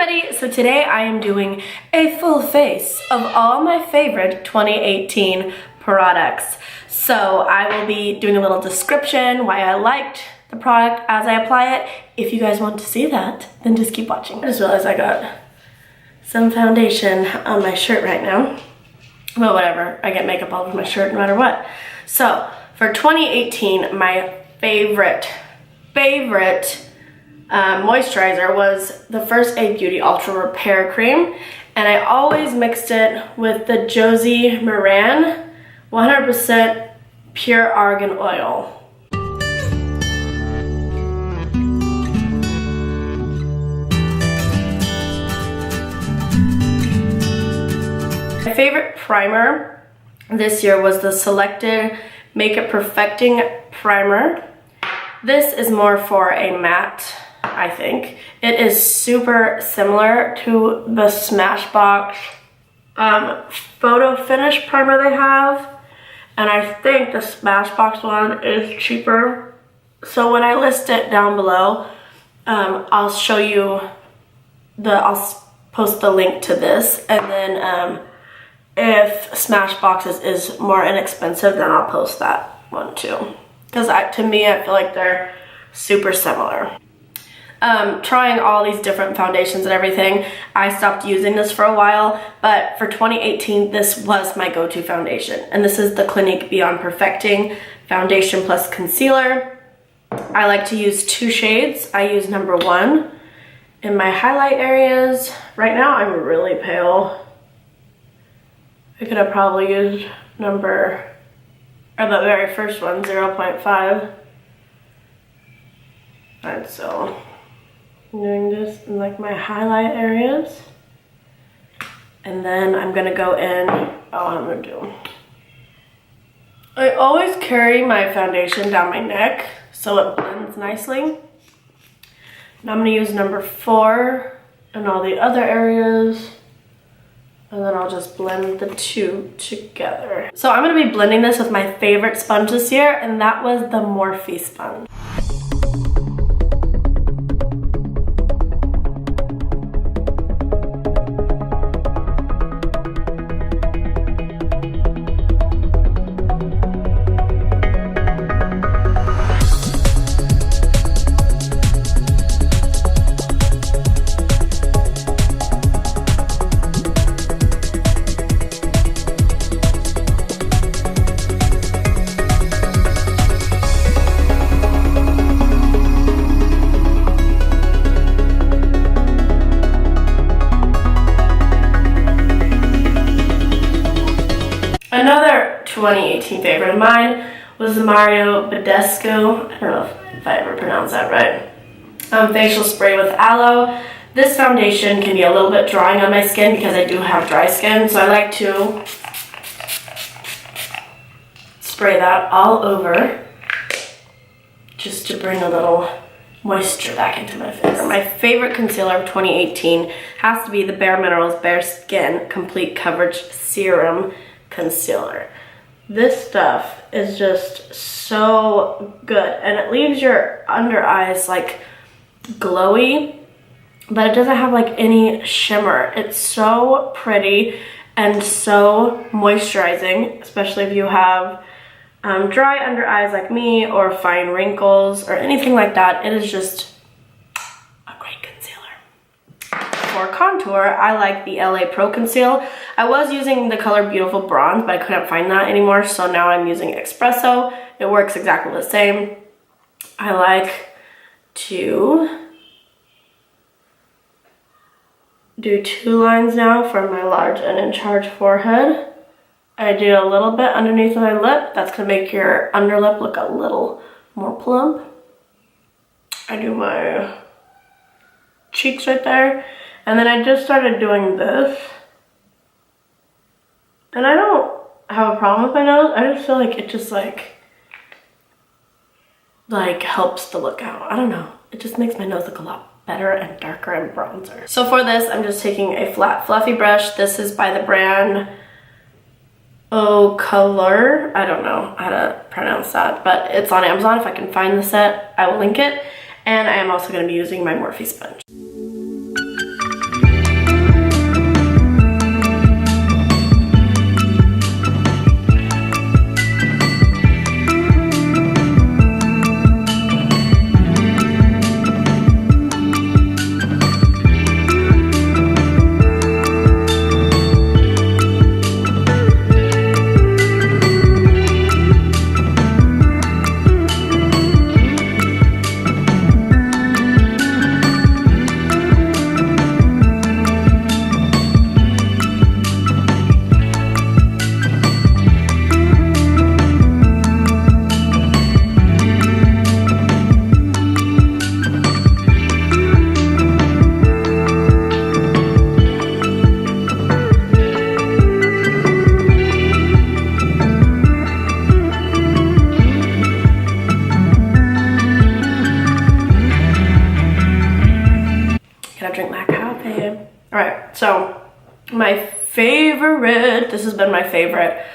everybody! So today I am doing a full face of all my favorite 2018 products. So I will be doing a little description, why I liked the product as I apply it. If you guys want to see that, then just keep watching. I just realized I got some foundation on my shirt right now. Well, whatever, I get makeup all over my shirt no matter what. So for 2018, my favorite moisturizer was the First Aid Beauty Ultra Repair Cream, and I always mixed it with the JOSIE MARAN 100% pure argan oil. My favorite primer this year was the Selected Makeup Perfecting Primer. This is more for a matte, I think. It is super similar to the Smashbox Photo Finish primer they have, and I think the Smashbox one is cheaper. So when I list it down below, I'll show you I'll post the link to this, and then if Smashbox is more inexpensive, then I'll post that one too. Because to me, I feel like they're super similar. Trying all these different foundations and everything, I stopped using this for a while, but for 2018, this was my go-to foundation. And this is the Clinique Beyond Perfecting Foundation Plus Concealer. I like to use 2 shades. I use number 1 in my highlight areas. Right now, I'm really pale. I could have probably used the very first one, 0.5. Alright, so I'm doing this in like my highlight areas. And then I'm gonna go in, I always carry my foundation down my neck so it blends nicely. And I'm gonna use number 4 in all the other areas. And then I'll just blend the 2 together. So I'm gonna be blending this with my favorite sponge this year, and that was the Morphe sponge. Another 2018 favorite of mine was the Mario Badescu, I don't know if I ever pronounced that right, facial spray with aloe. This foundation can be a little bit drying on my skin because I do have dry skin, so I like to spray that all over just to bring a little moisture back into my face. My favorite concealer of 2018 has to be the Bare Minerals Bare Skin Complete Coverage Serum Concealer. This stuff is just so good, and it leaves your under eyes like glowy, but it doesn't have like any shimmer. It's so pretty and so moisturizing, especially if you have dry under eyes like me, or fine wrinkles or anything like that. It is just a great concealer. For contour, I like the LA Pro Conceal. I was using the color Beautiful Bronze, but I couldn't find that anymore, so now I'm using Espresso. It works exactly the same. I like to do 2 lines now for my large and in charge forehead. I do a little bit underneath my lip. That's gonna make your underlip look a little more plump. I do my cheeks right there. And then I just started doing this. And I don't have a problem with my nose. I just feel like it just like helps the look out. I don't know. It just makes my nose look a lot better and darker and bronzer. So for this, I'm just taking a flat fluffy brush. This is by the brand Eau Color. I don't know how to pronounce that, but it's on Amazon. If I can find the set, I will link it. And I am also going to be using my Morphe sponge. drink my coffee. All right, so my favorite, this has been my favorite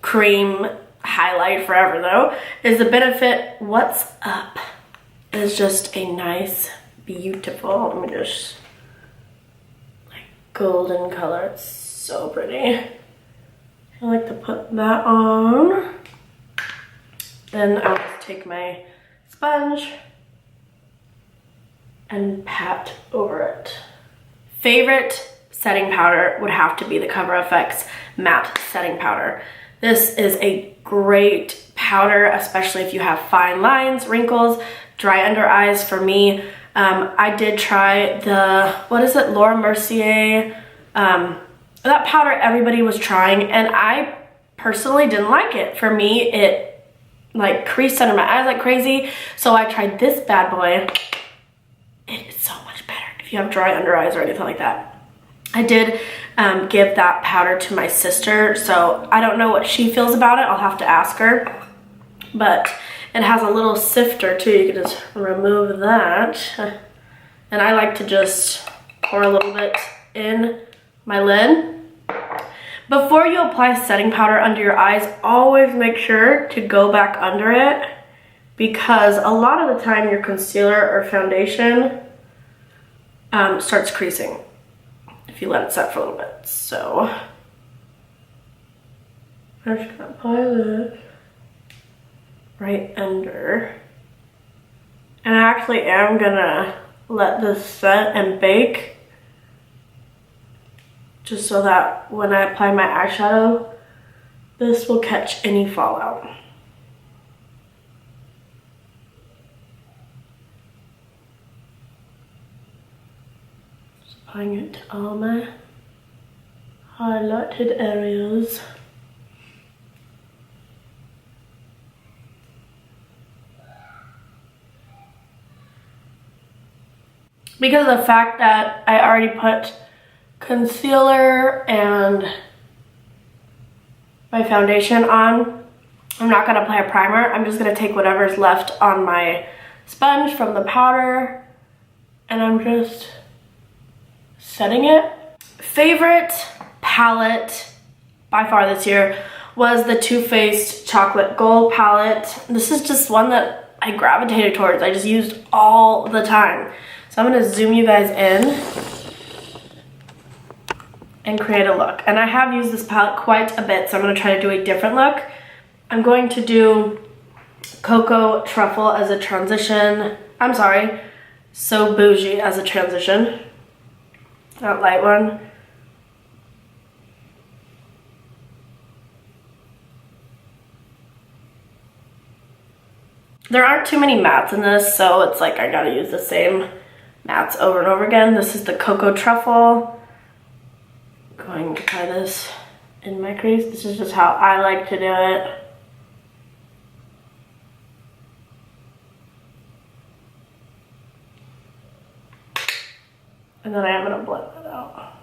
cream highlight forever though, is the Benefit What's Up. It's just a nice, beautiful, let me just, like golden color. It's so pretty. I like to put that on. Then I'll just take my sponge and pat over it. Favorite setting powder would have to be the Cover FX Matte Setting Powder. This is a great powder, especially if you have fine lines, wrinkles, dry under eyes. For me, I did try the, what is it, Laura Mercier, that powder everybody was trying, and I personally didn't like it. For me, it like creased under my eyes like crazy, so I tried this bad boy. It is so much better if you have dry under eyes or anything like that. I did give that powder to my sister, so I don't know what she feels about it. I'll have to ask her. But it has a little sifter too. You can just remove that. And I like to just pour a little bit in my lid. Before you apply setting powder under your eyes, always make sure to go back under it, because a lot of the time your concealer or foundation starts creasing if you let it set for a little bit. So I'm just gonna apply this right under. And I actually am gonna let this set and bake, just so that when I apply my eyeshadow, this will catch any fallout. Applying it to all my highlighted areas. Because of the fact that I already put concealer and my foundation on, I'm not going to apply a primer. I'm just going to take whatever's left on my sponge from the powder, and I'm just setting it. Favorite palette by far this year was the Too Faced Chocolate Gold palette. This is just one that I gravitated towards. I just used all the time. So I'm gonna zoom you guys in and create a look. And I have used this palette quite a bit, so I'm gonna try to do a different look. I'm going to do Cocoa Truffle as a transition. I'm sorry, So Bougie as a transition. That light one. There aren't too many mattes in this, so it's like I gotta use the same mattes over and over again. This is the Cocoa Truffle. I'm going to try this in my crease. This is just how I like to do it. And then I am gonna blend that out.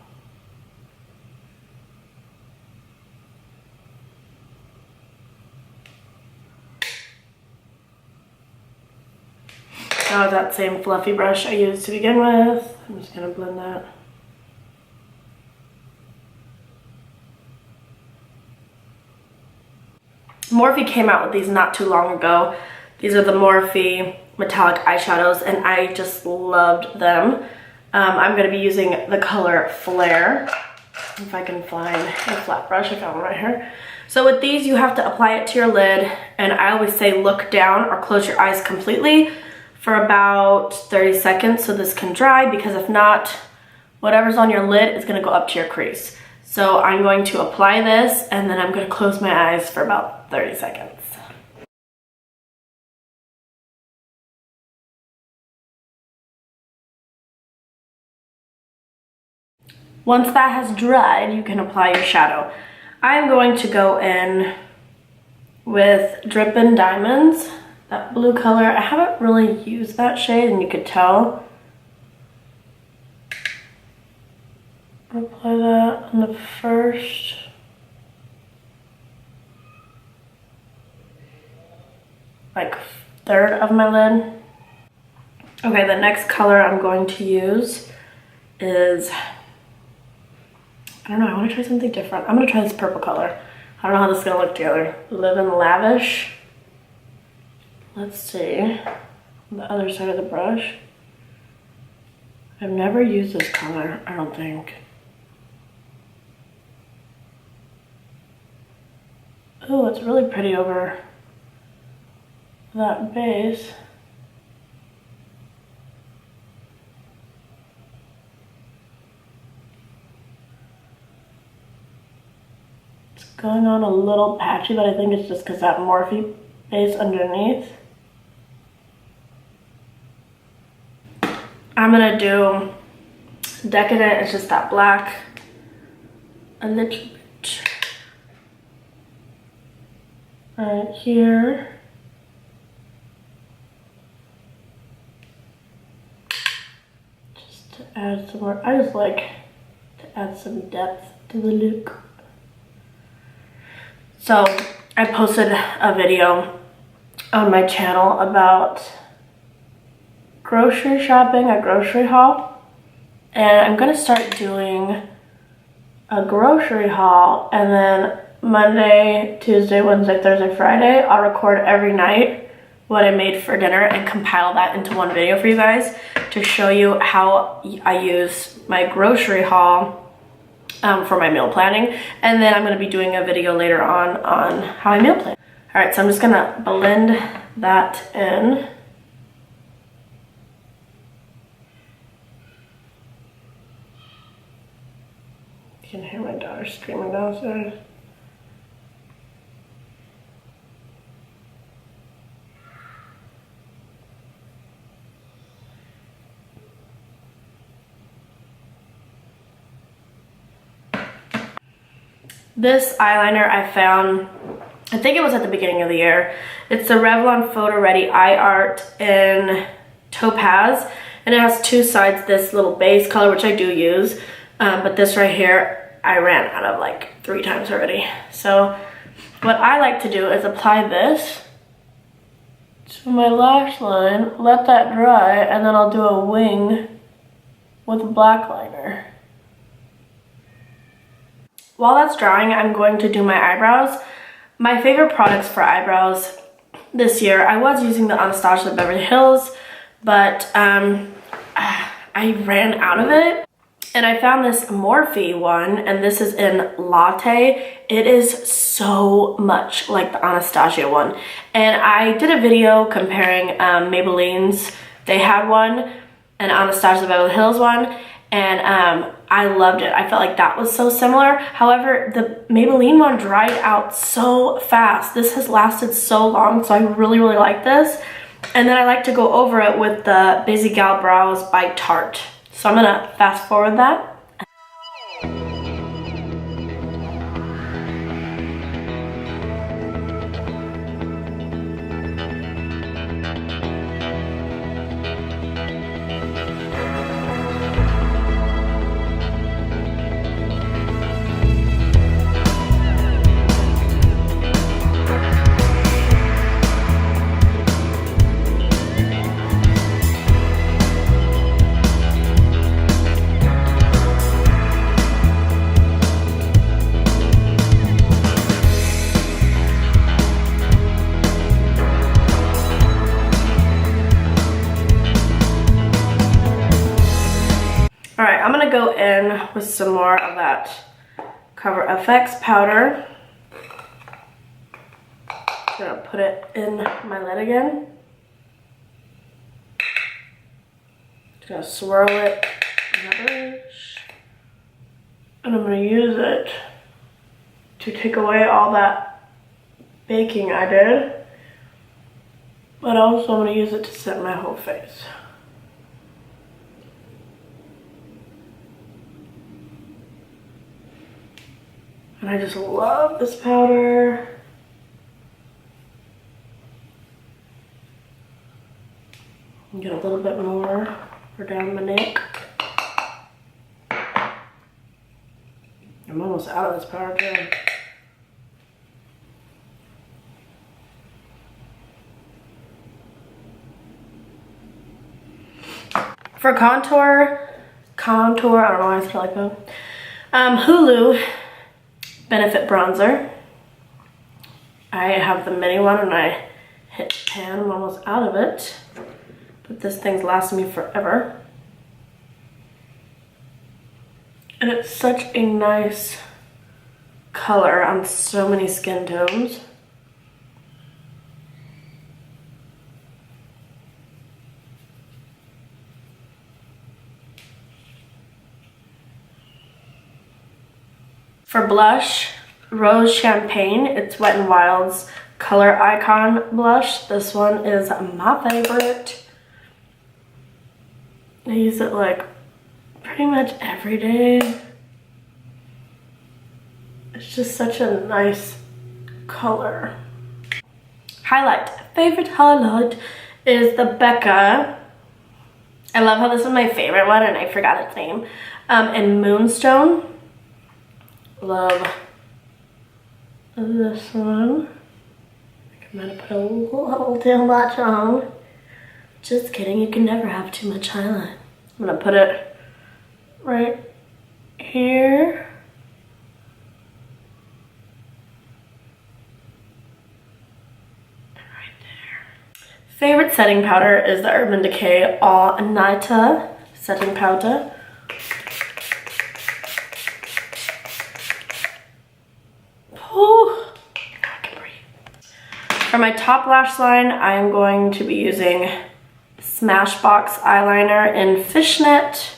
Now with that same fluffy brush I used to begin with, I'm just gonna blend that. Morphe came out with these not too long ago. These are the Morphe metallic eyeshadows, and I just loved them. I'm going to be using the color Flare. If I can find a flat brush, I found one right here. So with these, you have to apply it to your lid, and I always say look down or close your eyes completely for about 30 seconds so this can dry, because if not, whatever's on your lid is going to go up to your crease. So I'm going to apply this, and then I'm going to close my eyes for about 30 seconds. Once that has dried, you can apply your shadow. I'm going to go in with Drippin' Diamonds, that blue color. I haven't really used that shade, and you could tell. Apply that on the first. Like third of my lid. Okay, the next color I'm going to use is, I don't know, I want to try something different. I'm going to try this purple color. I don't know how this is going to look together. Live in Lavish. Let's see. On the other side of the brush. I've never used this color, I don't think. Oh, it's really pretty over that base. It's going on a little patchy, but I think it's just because that Morphe base underneath. I'm gonna do Decadent, it's just that black. A little bit. Right here. Just to add some more, I just like to add some depth to the look. So I posted a video on my channel about grocery shopping, a grocery haul, and I'm gonna start doing a grocery haul, and then Monday, Tuesday, Wednesday, Thursday, Friday, I'll record every night what I made for dinner and compile that into one video for you guys to show you how I use my grocery haul for my meal planning. And then I'm going to be doing a video later on how I meal plan. All right, so I'm just going to blend that in. You can hear my daughter screaming downstairs. This eyeliner I found, I think it was at the beginning of the year. It's the Revlon Photo Ready Eye Art in Topaz, and it has two sides, this little base color, which I do use, but this right here, I ran out of like 3 times already. So what I like to do is apply this to my lash line, let that dry, and then I'll do a wing with a black liner. While that's drying, I'm going to do my eyebrows. My favorite products for eyebrows this year, I was using the Anastasia Beverly Hills, but I ran out of it. And I found this Morphe one, and this is in Latte. It is so much like the Anastasia one. And I did a video comparing Maybelline's, they had one, and Anastasia Beverly Hills one, and I loved it. I felt like that was so similar. However, the Maybelline one dried out so fast. This has lasted so long, so I really, really like this. And then I like to go over it with the Busy Gal Brows by Tarte. So I'm gonna fast forward that. All right, I'm gonna go in with some more of that Cover FX powder. Gonna put it in my lid again. Just gonna swirl it in the brush. And I'm gonna use it to take away all that baking I did. But also I'm gonna use it to set my whole face. And I just love this powder. Get a little bit more for down my neck. I'm almost out of this powder too. For contour, I don't know why I said it like that. Hulu Benefit Bronzer. I have the mini one and I hit pan. I'm almost out of it. But this thing's lasting me forever. And it's such a nice color on so many skin tones. For blush, Rose Champagne. It's Wet n Wild's Color Icon blush. This one is my favorite. I use it like pretty much every day. It's just such a nice color. Highlight. Favorite highlight is the Becca. I love how this is my favorite one and I forgot its name. And Moonstone. Love this one. I'm gonna put a little too much on. Just kidding, you can never have too much highlight. I'm gonna put it right here. And right there. Favorite setting powder is the Urban Decay All Nighter setting powder. For my top lash line, I'm going to be using Smashbox eyeliner in Fishnet,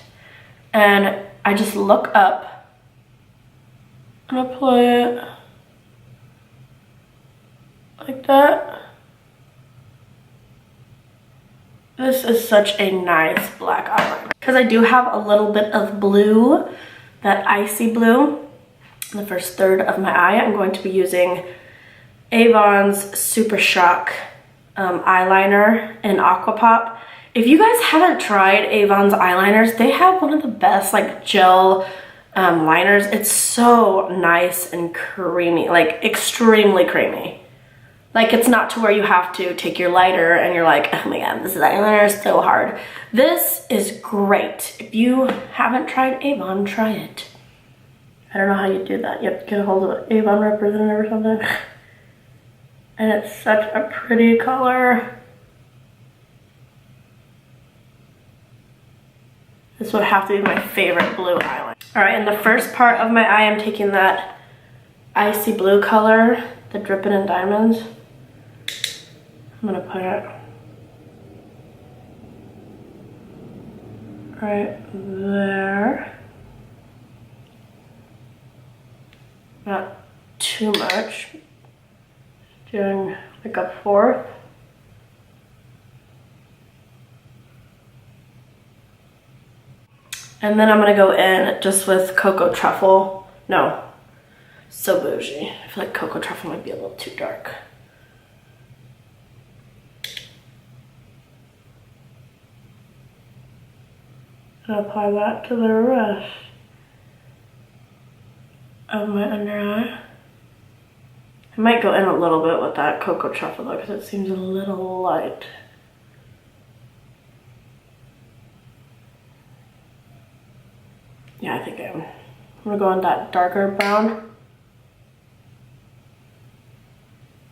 and I just look up and apply it like that. This is such a nice black eyeliner. Because I do have a little bit of blue, that icy blue, in the first third of my eye, I'm going to be using Avon's Super Shock eyeliner in Aqua Pop. If you guys haven't tried Avon's eyeliners, they have one of the best like gel liners. It's so nice and creamy, like extremely creamy. Like it's not to where you have to take your lighter and you're like, oh my god, this eyeliner is so hard. This is great. If you haven't tried Avon, try it. I don't know how you do that. You have to get a hold of an Avon representative or something. And it's such a pretty color. This would have to be my favorite blue eyeliner. Alright, in the first part of my eye, I'm taking that icy blue color, the Drippin' in Diamonds. I'm gonna put it right there. Not too much. Doing like a fourth. And then I'm gonna go in just with Cocoa Truffle. No, So Bougie. I feel like Cocoa Truffle might be a little too dark. And apply that to the rest of my under eye. I might go in a little bit with that Cocoa Truffle though, because it seems a little light. Yeah, I think I am. I'm gonna go in that darker brown.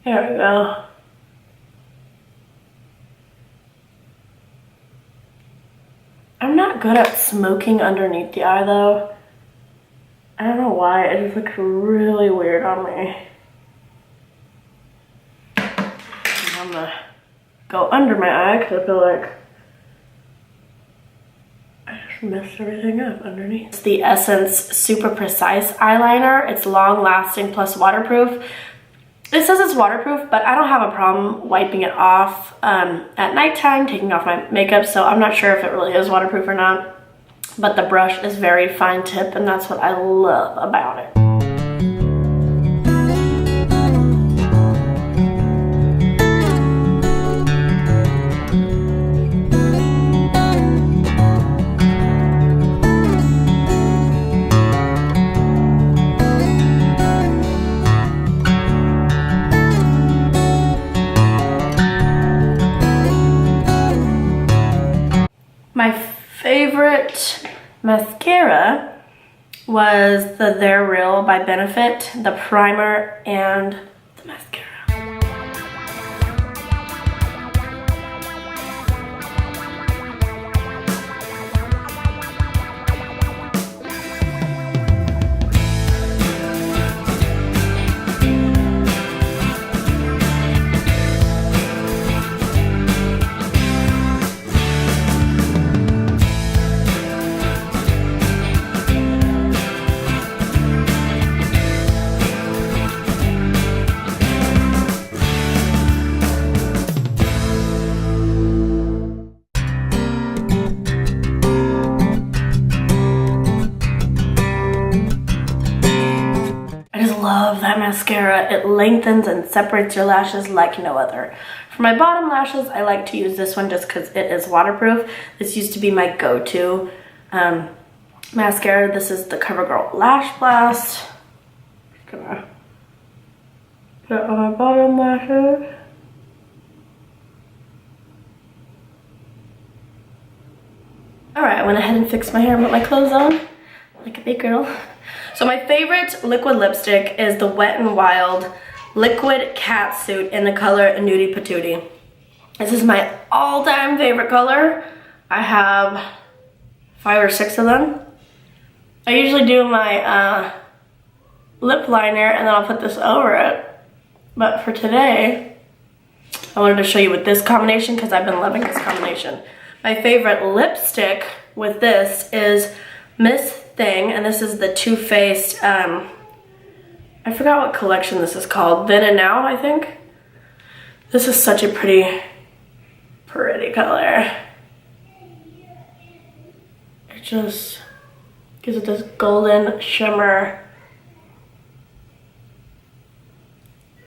There we go. I'm not good at smoking underneath the eye though. I don't know why, it just looks really weird on me. I'm gonna go under my eye because I feel like I just messed everything up underneath. It's the Essence Super Precise eyeliner. It's long lasting plus waterproof. It says it's waterproof, but I don't have a problem wiping it off at nighttime, taking off my makeup, so I'm not sure if it really is waterproof or not. But the brush is very fine tip, and that's what I love about it. My mascara was the They're Real by Benefit, the primer and the mascara. Love that mascara. It lengthens and separates your lashes like no other. For my bottom lashes, I like to use this one just because it is waterproof. This used to be my go-to mascara. This is the CoverGirl Lash Blast. Just gonna put it on my bottom lashes. Alright, I went ahead and fixed my hair and put my clothes on like a big girl. So my favorite liquid lipstick is the Wet n Wild Liquid Catsuit in the color Nudie Patootie. This is my all-time favorite color. I have 5 or 6 of them. I usually do my lip liner and then I'll put this over it. But for today, I wanted to show you with this combination because I've been loving this combination. My favorite lipstick with this is Miss Thing, and this is the Too Faced, I forgot what collection this is called, Then and Now, I think. This is such a pretty color. It just gives it this golden shimmer